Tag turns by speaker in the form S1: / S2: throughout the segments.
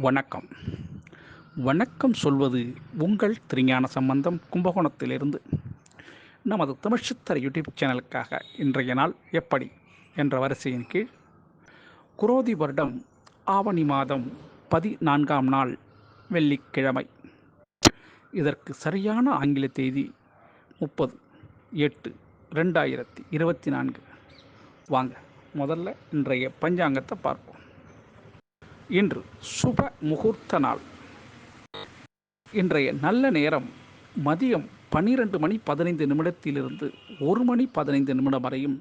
S1: வணக்கம். வணக்கம் சொல்வது உங்கள் திருஞான சம்பந்தம் கும்பகோணத்திலிருந்து. நமது தமிழ்ச்சித்தர் யூடியூப் சேனலுக்காக இன்றைய நாள் எப்படி என்ற வரிசையின் கீழ் குரோதி வருடம் ஆவணி மாதம் 14ஆம் நாள் வெள்ளிக்கிழமை. இதற்கு சரியான ஆங்கில தேதி 30/8/2024. வாங்க முதல்ல இன்றைய பஞ்சாங்கத்தை பார்ப்போம். இன்று சுப முகூர்த்த நாள். இன்றைய நல்ல நேரம் மதியம் 12:15 1:15 வரையும்.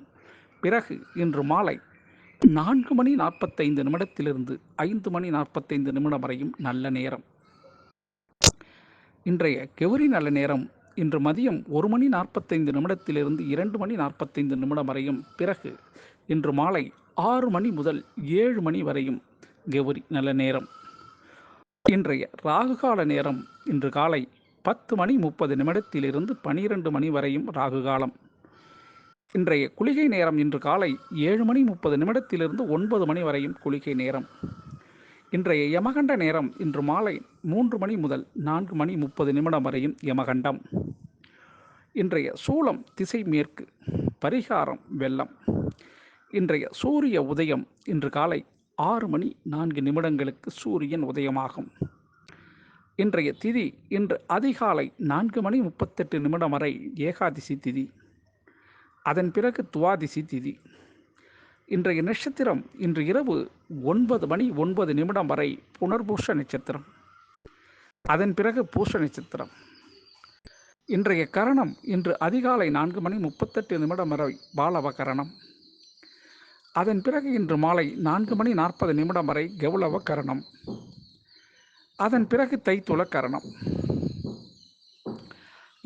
S1: பிறகு இன்று மாலை 4:45 5:45 வரையும் நல்ல நேரம். இன்றைய கெவுரி நல்ல நேரம் இன்று மதியம் 1:45 2:45 வரையும். பிறகு இன்று மாலை 6 மணி முதல் 7 மணி வரையும் கெவுரி நல்ல நேரம். இன்றைய ராகுகால நேரம் இன்று காலை 10:30 12 மணி வரையும் ராகுகாலம். இன்றைய குளிகை நேரம் இன்று காலை 7:30 9 மணி வரையும் குளிகை நேரம். இன்றைய யமகண்ட நேரம் இன்று மாலை 3 மணி முதல் 4:30 வரையும் யமகண்டம். இன்றைய சூலம் திசை மேற்கு. பரிகாரம் வெள்ளம். இன்றைய சூரிய உதயம் இன்று காலை 6:04 சூரியன் உதயமாகும். இன்றைய திதி இன்று அதிகாலை 4:38 வரை ஏகாதசி திதி. அதன் பிறகு துவாதிசி திதி. இன்றைய நட்சத்திரம் இன்று இரவு 9:09 வரை புனர்பூஷ நட்சத்திரம். அதன் பிறகு பூஷ நட்சத்திரம். இன்றைய கரணம் இன்று அதிகாலை 4:38 வரை பாலவ கரணம். அதன் பிறகு இன்று மாலை 4:40 வரை கௌளவ கரணம். அதன் பிறகு தைத்துள கரணம்.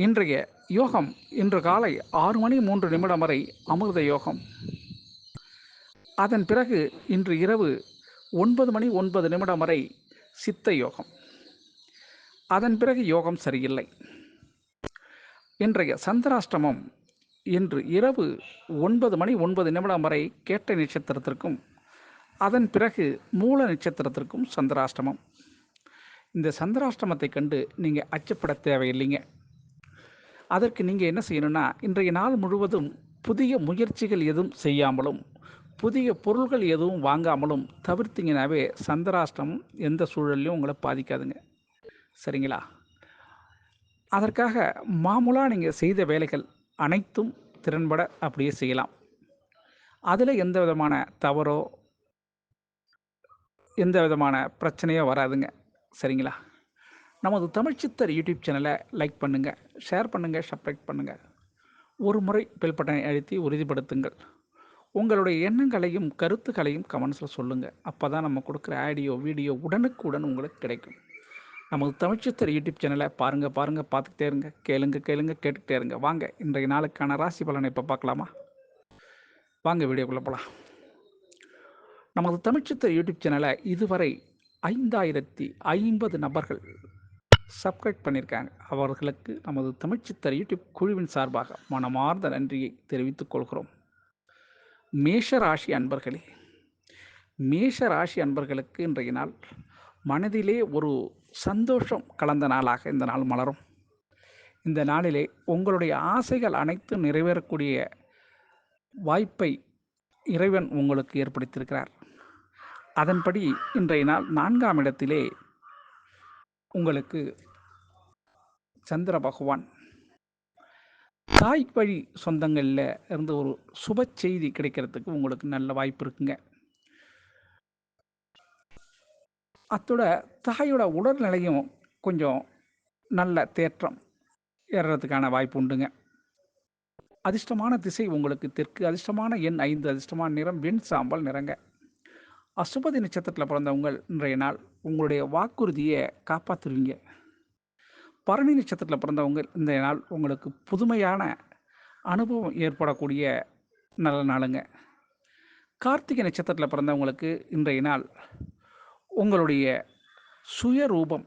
S1: இன்றைய யோகம் இன்று காலை 6:03 வரை அமிர்த யோகம். அதன் பிறகு இன்று இரவு 9:09 வரை சித்த யோகம். அதன் பிறகு யோகம் சரியில்லை. இன்றைய சந்திராஷ்டமம் இன்று இரவு 9:09 வரை கேட்டை நட்சத்திரத்திற்கும் அதன் பிறகு மூல நட்சத்திரத்திற்கும் சந்திராஷ்டமம். இந்த சந்திராஷ்டமத்தை கண்டு நீங்கள் அச்சப்பட தேவையில்லைங்க. அதற்கு நீங்கள் என்ன செய்யணும்னா, இன்றைய நாள் முழுவதும் புதிய முயற்சிகள் எதுவும் செய்யாமலும் புதிய பொருள்கள் எதுவும் வாங்காமலும் தவிர்த்திங்கனாவே சந்திராஷ்டமம் எந்த சூழல்லையும் உங்களை பாதிக்காதுங்க. சரிங்களா? அதற்காக மாமூலாக நீங்கள் செய்த வேலைகள் அனைத்தும் திறன்பட அப்படியே செய்யலாம். அதில் எந்த விதமான தவறோ எந்த விதமான பிரச்சனையோ வராதுங்க. சரிங்களா? நமது தமிழ்ச்சித்தர் யூடியூப் சேனலை லைக் பண்ணுங்கள், ஷேர் பண்ணுங்கள், சப்ஸ்கிரைப் பண்ணுங்கள். ஒரு முறை பெல் பட்டனை அழுத்தி உறுதிப்படுத்துங்கள். உங்களுடைய எண்ணங்களையும் கருத்துக்களையும் கமெண்ட்ஸில் சொல்லுங்கள். அப்போ தான் நம்ம கொடுக்குற ஆடியோ வீடியோ உடனுக்குடன் உங்களுக்கு கிடைக்கும். நமது தமிழ்ச்சித்தர் யூடியூப் சேனலை பாருங்கள் பார்த்துக்கிட்டே இருங்க, கேட்டுக்கிட்டே இருங்க. வாங்க இன்றைய நாளுக்கான ராசி பலனை இப்போ பார்க்கலாமா? வாங்க வீடியோக்குள்ளே போகலாம். நமது தமிழ்ச்சித்தர் யூடியூப் சேனலை இதுவரை 5050 நபர்கள் சப்ஸ்கிரைப் பண்ணியிருக்காங்க. அவர்களுக்கு நமது தமிழ்ச்சித்தர் யூடியூப் குழுவின் சார்பாக மனமார்ந்த நன்றியை தெரிவித்துக் கொள்கிறோம். மேஷராசி அன்பர்களே, மேஷராசி அன்பர்களுக்கு இன்றைய நாள் மனதிலே ஒரு சந்தோஷம் கலந்த நாளாக இந்த நாள் மலரும். இந்த நாளிலே உங்களுடைய ஆசைகள் அனைத்தும் நிறைவேறக்கூடிய வாய்ப்பை இறைவன் உங்களுக்கு ஏற்படுத்தியிருக்கிறார். அதன்படி இன்றைய நாள் 4ஆம் இடத்திலே உங்களுக்கு சந்திர பகவான். தாய் வழி சொந்தங்களில் இருந்து ஒரு சுப செய்தி கிடைக்கிறதுக்கு உங்களுக்கு நல்ல வாய்ப்பு இருக்குங்க. அத்தோட தாயோட உடல்நிலையும் கொஞ்சம் நல்ல தேற்றம் ஏறுறதுக்கான வாய்ப்பு உண்டுங்க. அதிர்ஷ்டமான திசை உங்களுக்கு தெற்கு. அதிர்ஷ்டமான எண் 5. அதிர்ஷ்டமான நிறம் வெண் சாம்பல் நிறங்க. அசுபதி நட்சத்திரத்தில் பிறந்தவங்க இன்றைய நாள் உங்களுடைய வாக்குறுதியை காப்பாற்றுவீங்க. பரணி நட்சத்திரத்தில் பிறந்தவங்க இந்த நாள் உங்களுக்கு புதுமையான அனுபவம் ஏற்படக்கூடிய நல்ல நாளுங்க. கார்த்திகை நட்சத்திரத்தில் பிறந்தவங்களுக்கு இன்றைய நாள் உங்களுடைய சுயரூபம்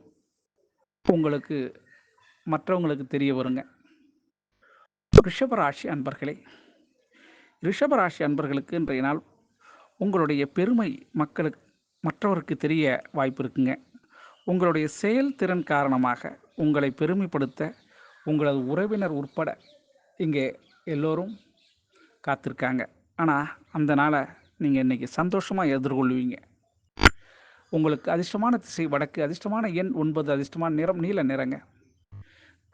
S1: உங்களுக்கு மற்றவங்களுக்கு தெரிய வருங்க. ரிஷபராசி அன்பர்களே, ரிஷபராசி அன்பர்களுக்கு இன்றைய நாள் உங்களுடைய பெருமை மற்றவருக்கு தெரிய வாய்ப்பு இருக்குங்க. உங்களுடைய செயல்திறன் காரணமாக உங்களை பெருமைப்படுத்த உங்களது உறவினர் உட்பட இங்கே எல்லோரும் காத்திருக்காங்க. ஆனால் அந்த நாளை நீங்கள் இன்றைக்கி சந்தோஷமாக எதிர்கொள்வீங்க. உங்களுக்கு அதிர்ஷ்டமான திசை வடக்கு, அதிர்ஷ்டமான எண் 9, அதிர்ஷ்டமான நிறம் நீல நிறங்க.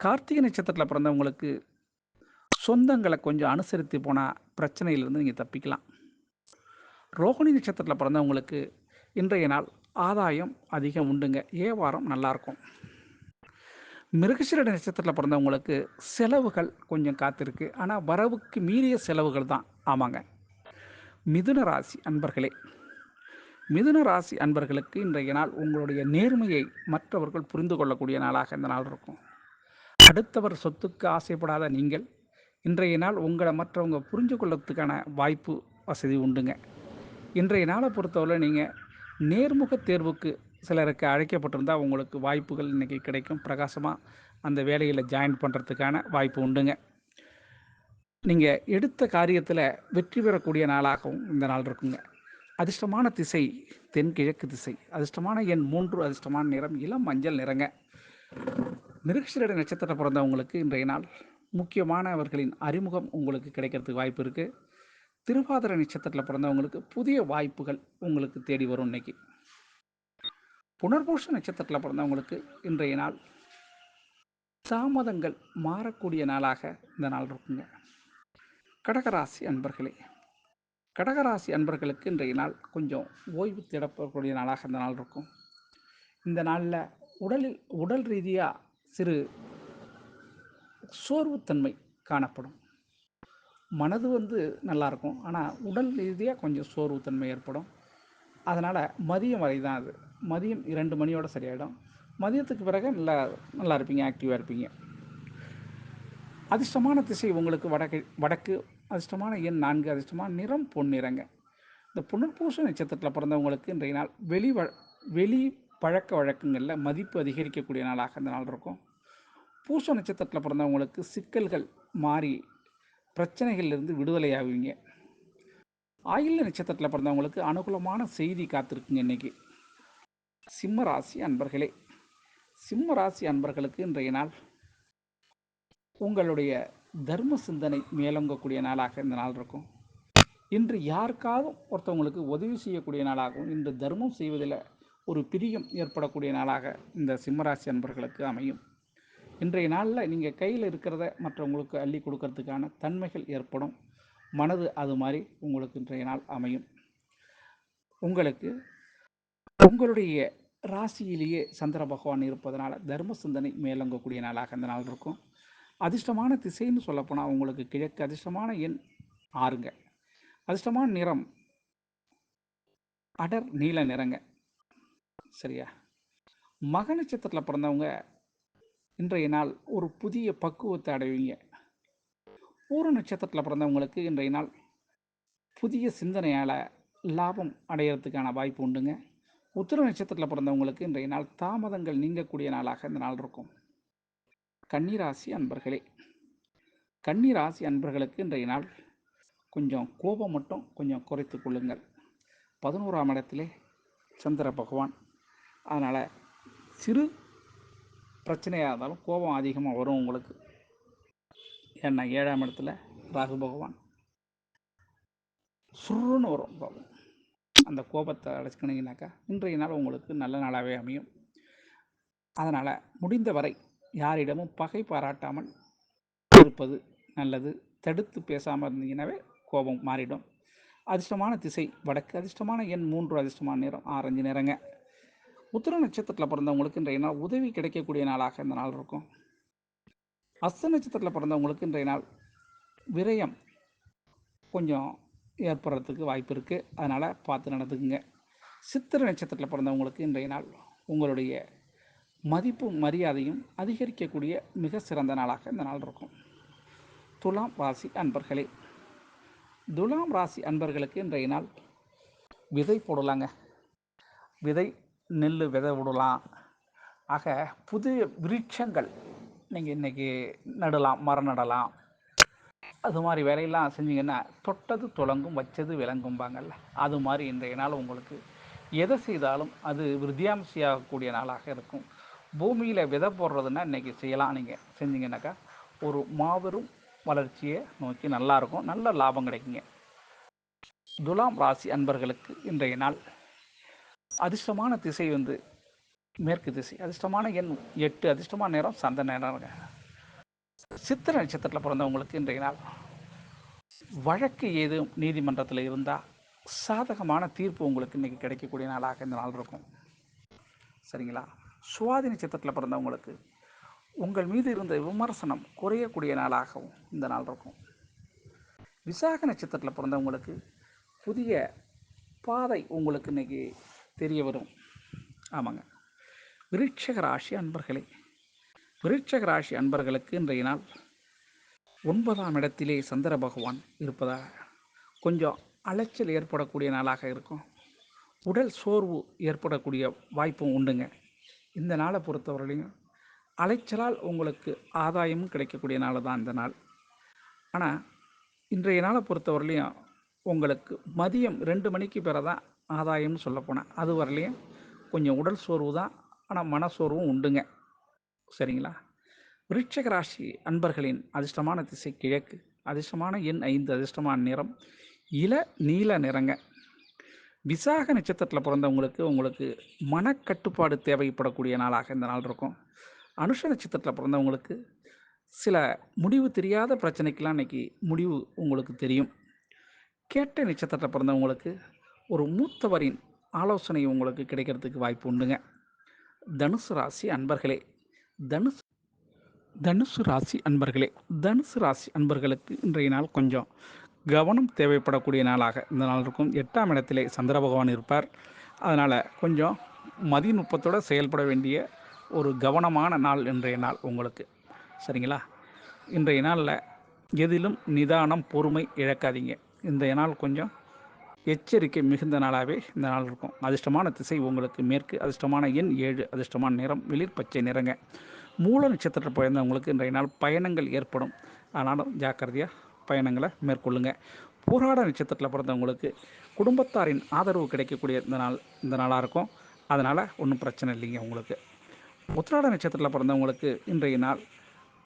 S1: கார்த்திகை நட்சத்திரத்தில் பிறந்தவங்களுக்கு சொந்தங்களை கொஞ்சம் அனுசரித்து போனால் பிரச்சனையிலிருந்து நீங்கள் தப்பிக்கலாம். ரோகிணி நட்சத்திரத்தில் பிறந்தவங்களுக்கு இன்றைய நாள் ஆதாயம் அதிகம் உண்டுங்க. வியாபாரம் நல்லாயிருக்கும். மிருகசீரிட நட்சத்திரத்தில் பிறந்தவங்களுக்கு செலவுகள் கொஞ்சம் காத்திருக்கு. ஆனால் வரவுக்கு மீறிய செலவுகள் தான். ஆமாங்க. மிதுன ராசி அன்பர்களே, மிதுன ராசி அன்பர்களுக்கு இன்றைய நாள் உங்களுடைய நேர்மையை மற்றவர்கள் புரிந்து கொள்ளக்கூடிய நாளாக இந்த நாள் இருக்கும். அடுத்தவர் சொத்துக்கு ஆசைப்படாத நீங்கள் இன்றைய நாள் உங்களை மற்றவங்க புரிஞ்சு கொள்ளறதுக்கான வாய்ப்பு வசதி உண்டுங்க. இன்றைய நாளை பொறுத்தவரை நீங்கள் நேர்முக தேர்வுக்கு சிலருக்கு அழைக்கப்பட்டிருந்தால் உங்களுக்கு வாய்ப்புகள் இன்றைக்கி கிடைக்கும். பிரகாசமாக அந்த வேலையில் ஜாயின் பண்ணுறதுக்கான வாய்ப்பு உண்டுங்க. நீங்கள் எடுத்த காரியத்தில் வெற்றி பெறக்கூடிய நாளாகவும் இந்த நாள் இருக்குங்க. அதிர்ஷ்டமான திசை தென்கிழக்கு திசை, அதிர்ஷ்டமான எண் 3, அதிர்ஷ்டமான நிறம் இளம் மஞ்சள் நிறங்க. மிருகசீரிட நட்சத்திரத்தில் பிறந்தவங்களுக்கு இன்றைய நாள் முக்கியமானவர்களின் அறிமுகம் உங்களுக்கு கிடைக்கிறதுக்கு வாய்ப்பு இருக்குது. திருவாதிரை நட்சத்திரத்தில் பிறந்தவங்களுக்கு புதிய வாய்ப்புகள் உங்களுக்கு தேடி வரும். இன்னைக்கு புனர்பூச நட்சத்திரத்தில் பிறந்தவங்களுக்கு இன்றைய நாள் தாமதங்கள் மாறக்கூடிய நாளாக இந்த நாள் இருக்குங்க. கடகராசி அன்பர்களே, கடகராசி அன்பர்களுக்கு இன்றைய நாள் கொஞ்சம் ஓய்வு தேடப்படக்கூடிய நாளாக இந்த நாள் இருக்கும். இந்த நாளில் உடல் ரீதியாக சிறு சோர்வுத்தன்மை காணப்படும். மனது நல்லாயிருக்கும், ஆனால் உடல் ரீதியாக கொஞ்சம் சோர்வுத்தன்மை ஏற்படும். அதனால் மதியம் வரை தான் அது. மதியம் 2 மணியோடு சரியாயிடும். மதியத்துக்கு பிறகு நல்லா இருப்பீங்க, ஆக்டிவாக இருப்பீங்க. அதிர்ஷ்டமான திசை உங்களுக்கு வடக்கு, அதிர்ஷ்டமான எண் 4, அதிர்ஷ்டமான நிறம் பொன்னிறங்க. இந்த புனர்பூச நட்சத்திரத்தில் பிறந்தவங்களுக்கு இன்றைய நாள் வெளி பழக்க வழக்கங்களில் மதிப்பு அதிகரிக்கக்கூடிய நாளாக இந்த நாள் இருக்கும். பூச நட்சத்திரத்தில் பிறந்தவங்களுக்கு சிக்கல்கள் மாறி பிரச்சனைகள்லேருந்து விடுதலை ஆகுவீங்க. ஆயில்ய நட்சத்திரத்தில் பிறந்தவங்களுக்கு அனுகூலமான செய்தி காத்திருக்குங்க இன்றைக்கி. சிம்ம ராசி அன்பர்களே, சிம்ம ராசி அன்பர்களுக்கு இன்றைய நாள் உங்களுடைய தர்ம சிந்தனை மேலோங்கக்கூடிய நாளாக இந்த நாள் இருக்கும். இன்று யாருக்காவது ஒருத்தவங்களுக்கு உதவி செய்யக்கூடிய நாளாகவும், இன்று தர்மம் செய்வதில் ஒரு பிரியம் ஏற்படக்கூடிய நாளாக இந்த சிம்மராசி அன்பர்களுக்கு அமையும். இன்றைய நாளில் நீங்கள் கையில் இருக்கிறத மற்றவங்களுக்கு அள்ளி கொடுக்கறதுக்கான தன்மைகள் ஏற்படும். மனது அது மாதிரி உங்களுக்கு இன்றைய நாள் அமையும். உங்களுக்கு உங்களுடைய ராசியிலேயே சந்திர பகவான் இருப்பதனால தர்ம சிந்தனை மேலோங்கக்கூடிய நாளாக இந்த நாள் இருக்கும். அதிர்ஷ்டமான திசைன்னு சொல்லப்போனால் உங்களுக்கு கிழக்கு, அதிர்ஷ்டமான எண் 6ங்க. அதிர்ஷ்டமான நிறம் அடர் நீல நிறங்க. சரியா? மக நட்சத்திரத்தில் பிறந்தவங்க இன்றைய நாள் ஒரு புதிய பக்குவத்தை அடைவீங்க. பூர நட்சத்திரத்தில் பிறந்தவங்களுக்கு இன்றைய நாள் புதிய சிந்தனையால் லாபம் அடையிறதுக்கான வாய்ப்பு உண்டுங்க. உத்திர நட்சத்திரத்தில் பிறந்தவங்களுக்கு இன்றைய நாள் தாமதங்கள் நீங்கக்கூடிய நாளாக இந்த நாள் இருக்கும். கன்னிராசி அன்பர்களே, கன்னிராசி அன்பர்களுக்கு இன்றைய நாள் கொஞ்சம் கோபம் மட்டும் கொஞ்சம் குறைத்து கொள்ளுங்கள். 11ஆம் இடத்திலே சந்திர பகவான், அதனால் சிறு பிரச்சனையாக இருந்தாலும் கோபம் அதிகமாக வரும் உங்களுக்கு. ஏன்னா 7ஆம் இடத்துல ராகு பகவான் சுருன்னு வரும் கோபம். அந்த கோபத்தை அடைச்சிக்கினீங்கனாக்கா இன்றைய நாள் உங்களுக்கு நல்ல நாளாகவே அமையும். அதனால் முடிந்தவரை யாரிடமும் பகை பாராட்டாமல் இருப்பது நல்லது. தடுத்து பேசாமல் இருந்தீங்கன்னாவே கோபம் மாறிடும். அதிர்ஷ்டமான திசை வடக்கு, அதிர்ஷ்டமான எண் 3, அதிர்ஷ்டமான நிறம் ஆரஞ்சு நிறங்க. உத்திர நட்சத்திரத்தில் பிறந்தவங்களுக்கு இன்றைய நாள் உதவி கிடைக்கக்கூடிய நாளாக இந்த நாள் இருக்கும். அஸ்த நட்சத்திரத்தில் பிறந்தவங்களுக்கு இன்றைய நாள் விரயம் கொஞ்சம் ஏற்படுறதுக்கு வாய்ப்பு இருக்குது. அதனால் பார்த்து நடந்துக்குங்க. சித்திரை நட்சத்திரத்தில் பிறந்தவங்களுக்கு இன்றைய நாள் உங்களுடைய மதிப்பும் மரியாதையும் அதிகரிக்கக்கூடிய மிக சிறந்த நாளாக இந்த நாள் இருக்கும். துலாம் ராசி அன்பர்களே, துலாம் ராசி அன்பர்களுக்கு இன்றைய நாள் விதை போடலாங்க. நெல் விதை விடலாம். ஆக புதிய விருட்சங்கள் நீங்கள் இன்றைக்கி நடலாம், மரம் நடலாம். அது மாதிரி வேலையெல்லாம் செஞ்சிங்கன்னா தொட்டது துலங்கும், வச்சது விளங்கும்பாங்கள்ல, அது மாதிரி இன்றைய நாள் உங்களுக்கு எதை செய்தாலும் அது விருத்தியாம்சியாகக்கூடிய நாளாக இருக்கும். பூமியில் விதை போடுறதுன்னா இன்றைக்கி செய்யலாம். நீங்கள் செஞ்சீங்கன்னாக்கா ஒரு மாபெரும் வளர்ச்சியை நோக்கி நல்லாயிருக்கும், நல்ல லாபம் கிடைக்குங்க. துலாம் ராசி அன்பர்களுக்கு இன்றைய நாள் அதிர்ஷ்டமான திசை மேற்கு திசை, அதிர்ஷ்டமான எண் 8, அதிர்ஷ்டமான நேரம் சந்த நேரம். சித்திரை நட்சத்திரத்தில் பிறந்தவங்களுக்கு இன்றைய நாள் வழக்கு ஏதும் நீதிமன்றத்தில் இருந்தால் சாதகமான தீர்ப்பு உங்களுக்கு இன்றைக்கி கிடைக்கக்கூடிய நாளாக இந்த நாள் இருக்கும். சரிங்களா? சுவாதி நட்சத்திரத்தில் பிறந்தவங்களுக்கு உங்கள் மீது இருந்த விமர்சனம் குறையக்கூடிய நாளாகவும் இந்த நாள் இருக்கும். விசாக நட்சத்திரத்தில் பிறந்தவங்களுக்கு புதிய பாதை உங்களுக்கு இன்றைக்கி தெரிய வரும். ஆமாங்க. விருட்சிக ராசி அன்பர்களே, விருட்சிக ராசி அன்பர்களுக்கு இன்றைய நாள் 9ஆம் இடத்திலே சந்திர பகவான் இருப்பதாக கொஞ்சம் அலைச்சல் ஏற்படக்கூடிய நாளாக இருக்கும். உடல் சோர்வு ஏற்படக்கூடிய வாய்ப்பும் உண்டுங்க. இந்த நாளை பொறுத்தவரையிலையும் அலைச்சலால் உங்களுக்கு ஆதாயமும் கிடைக்கக்கூடிய நாள் தான் இந்த நாள். ஆனால் இன்றைய நாளை பொறுத்தவரையிலையும் உங்களுக்கு மதியம் 2 மணிக்கு பிறகு தான் ஆதாயம்னு சொல்லப்போனால் அது வரலையும் கொஞ்சம் உடல் சோர்வு தான், ஆனால் மனசோர்வும் உண்டுங்க. சரிங்களா? விருட்சிக ராசி அன்பர்களின் அதிர்ஷ்டமான திசை கிழக்கு, அதிர்ஷ்டமான எண் 5, அதிர்ஷ்டமான நிறம் இள நீல நிறங்க. விசாக நட்சத்திரத்தில் பிறந்தவங்களுக்கு உங்களுக்கு மனக்கட்டுப்பாடு தேவைப்படக்கூடிய நாளாக இந்த நாள் இருக்கும். அனுஷ நட்சத்திரத்தில் பிறந்தவங்களுக்கு சில முடிவு தெரியாத பிரச்சனைக்கெல்லாம் இன்றைக்கி முடிவு உங்களுக்கு தெரியும். கேட்டை நட்சத்திரத்தில் பிறந்தவங்களுக்கு ஒரு மூத்தவரின் ஆலோசனை உங்களுக்கு கிடைக்கிறதுக்கு வாய்ப்பு உண்டுங்க. தனுசு ராசி அன்பர்களே, தனுசு ராசி அன்பர்களுக்கு இன்றைய நாள் கொஞ்சம் கவனம் தேவைப்படக்கூடிய நாளாக இந்த நாள் இருக்கும். 8ஆம் இடத்திலே சந்திர பகவான் இருப்பார். அதனால் கொஞ்சம் மதிநுட்பத்தோடு செயல்பட வேண்டிய ஒரு கவனமான நாள் இன்றைய நாள் உங்களுக்கு. சரிங்களா? இன்றைய நாளில் எதிலும் நிதானம், பொறுமை இழக்காதீங்க. இன்றைய நாள் கொஞ்சம் எச்சரிக்கை மிகுந்த நாளாகவே இந்த நாள் இருக்கும். அதிர்ஷ்டமான திசை உங்களுக்கு மேற்கு, அதிர்ஷ்டமான எண் 7, அதிர்ஷ்டமான நிறம் வெளிர் பச்சை நிறங்க. மூல நட்சத்திரத்தில் பிறந்தவங்களுக்கு இன்றைய நாள் பயணங்கள் ஏற்படும். ஆனாலும் ஜாக்கிரதையாக பயணங்களை மேற்கொள்ளுங்க. போராட நட்சத்திரத்தில் பிறந்தவங்களுக்கு குடும்பத்தாரின் ஆதரவு கிடைக்கக்கூடிய இந்த நாளாக இருக்கும். அதனால் ஒன்றும் பிரச்சனை இல்லைங்க உங்களுக்கு. உத்திராட நட்சத்திரத்தில் பிறந்தவங்களுக்கு இன்றைய நாள்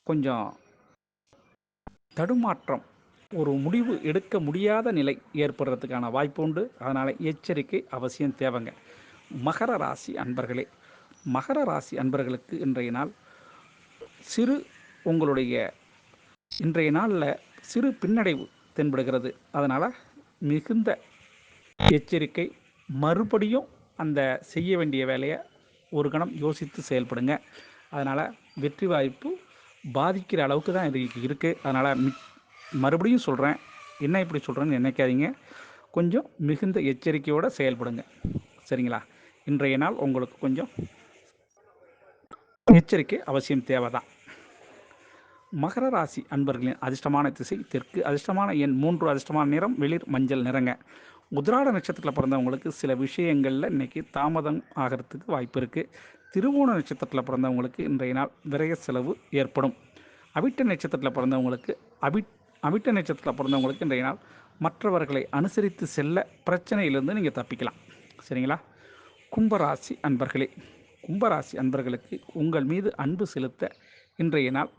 S1: கொஞ்சம் தடுமாற்றம், ஒரு முடிவு எடுக்க முடியாத நிலை ஏற்படுறதுக்கான வாய்ப்பு உண்டு. அதனால் எச்சரிக்கை அவசியம் தேவைங்க. மகர ராசி அன்பர்களே, மகர ராசி அன்பர்களுக்கு இன்றைய நாள் இன்றைய நாளில் சிறு பின்னடைவு தென்படுகிறது. அதனால் மிகுந்த எச்சரிக்கை. மறுபடியும் அந்த செய்ய வேண்டிய வேலையை ஒரு கணம் யோசித்து செயல்படுங்க. அதனால் வெற்றி வாய்ப்பு பாதிக்கிற அளவுக்கு தான் இது இருக்குது. அதனால் மறுபடியும் சொல்கிறேன், என்ன இப்படி சொல்கிறேன்னு நினைக்காதீங்க. கொஞ்சம் மிகுந்த எச்சரிக்கையோடு செயல்படுங்க. சரிங்களா? இன்றைய நாள் உங்களுக்கு கொஞ்சம் எச்சரிக்கை அவசியம் தேவை தான். மகர ராசி அன்பர்களின் அதிர்ஷ்டமான திசை தெற்கு, அதிர்ஷ்டமான எண் 3, அதிர்ஷ்டமான நிறம் வெளிர் மஞ்சள் நிறங்க. உத்திராட நட்சத்திரத்தில் பிறந்தவங்களுக்கு சில விஷயங்களில் இன்றைக்கி தாமதம் ஆகிறதுக்கு வாய்ப்பு இருக்குது. திருவோண நட்சத்திரத்தில் பிறந்தவங்களுக்கு இன்றைய நாள் விரய செலவு ஏற்படும். அவிட்ட நட்சத்திரத்தில் பிறந்தவங்களுக்கு இன்றைய நாள் மற்றவர்களை அனுசரித்து செல்ல பிரச்சனையிலிருந்து நீங்கள் தப்பிக்கலாம். சரிங்களா? கும்பராசி அன்பர்களுக்கு உங்கள் மீது அன்பு செலுத்த இன்றைய நாள்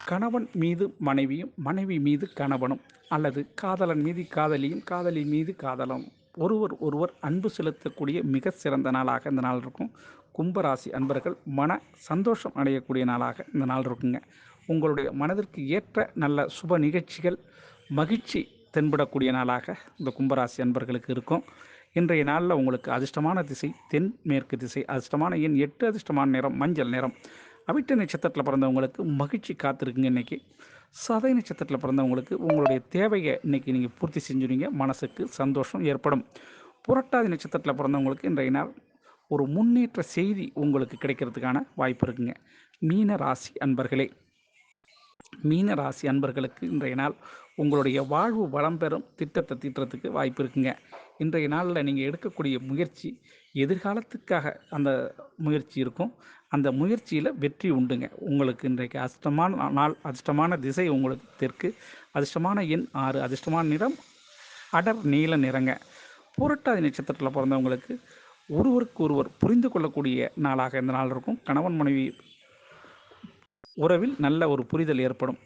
S1: கணவன் மீது மனைவியும், மனைவி மீது கணவனும், அல்லது காதலன் மீது காதலியும், காதலி மீது காதலும் ஒருவர் அன்பு செலுத்தக்கூடிய மிக சிறந்த நாளாக இந்த நாள் இருக்கும். கும்பராசி அன்பர்கள் மன சந்தோஷம் அடையக்கூடிய நாளாக இந்த நாள் இருக்குங்க. உங்களுடைய மனதிற்கு ஏற்ற நல்ல சுப நிகழ்ச்சிகள், மகிழ்ச்சி தென்படக்கூடிய நாளாக இந்த கும்பராசி அன்பர்களுக்கு இருக்கும். இன்றைய நாளில் உங்களுக்கு அதிர்ஷ்டமான திசை தென்மேற்கு திசை, அதிர்ஷ்டமான எண் 8, அதிர்ஷ்டமான நிறம் மஞ்சள் நிறம். அவிட்ட நட்சத்திரத்தில் பிறந்தவங்களுக்கு மகிழ்ச்சி காத்திருக்குங்க. இன்றைக்கி சதய நட்சத்திரத்தில் பிறந்தவங்களுக்கு உங்களுடைய தேவையை இன்றைக்கி நீங்கள் பூர்த்தி செஞ்சுருவீங்க, மனசுக்கு சந்தோஷம் ஏற்படும். புரட்டாதி நட்சத்திரத்தில் பிறந்தவங்களுக்கு இன்றைய நாள் ஒரு முன்னேற்ற செய்தி உங்களுக்கு கிடைக்கிறதுக்கான வாய்ப்பு இருக்குங்க. மீன ராசி அன்பர்களுக்கு இன்றைய நாள் உங்களுடைய வாழ்வு வளம் பெறும் திட்டத்தை தீட்டுறதுக்கு வாய்ப்பு இருக்குங்க. இன்றைய நாளில் நீங்கள் எடுக்கக்கூடிய முயற்சி எதிர்காலத்துக்காக அந்த முயற்சி இருக்கும். அந்த முயற்சியில் வெற்றி உண்டுங்க. உங்களுக்கு இன்றைக்கு அதிர்ஷ்டமான நாள், அதிர்ஷ்டமான திசை உங்களுக்கு தெற்கு, அதிர்ஷ்டமான எண் 6, அதிர்ஷ்டமான நிறம் அடர் நீல நிறங்க. பூரட்டாதி நட்சத்திரத்தில் பிறந்தவங்களுக்கு ஒருவருக்கு ஒருவர் புரிந்து கொள்ளக்கூடிய நாளாக இந்த நாள் இருக்கும். கணவன் மனைவி உறவில் நல்ல ஒரு புரிதல் ஏற்படும்.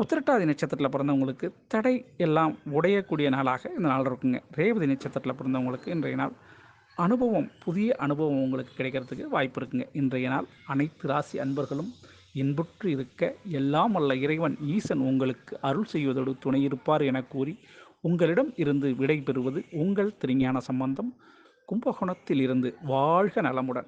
S1: உத்திரட்டாதி நட்சத்திரத்தில் பிறந்தவங்களுக்கு தடை எல்லாம் உடையக்கூடிய நாளாக இந்த நாள் இருக்குங்க. ரேவதி நட்சத்திரத்தில் பிறந்தவங்களுக்கு இன்றைய நாள் புதிய அனுபவம் உங்களுக்கு கிடைக்கிறதுக்கு வாய்ப்பு இருக்குங்க. இன்றைய நாள் அனைத்து ராசி அன்பர்களும் இன்புற்று இருக்க எல்லாம் வல்ல இறைவன் ஈசன் உங்களுக்கு அருள் செய்வதோடு துணை இருப்பார் என கூறி உங்களிடம் இருந்து விடை பெறுவது உங்கள் திருஞான சம்பந்தம், கும்பகோணத்தில் இருந்து. வாழ்க நலமுடன்.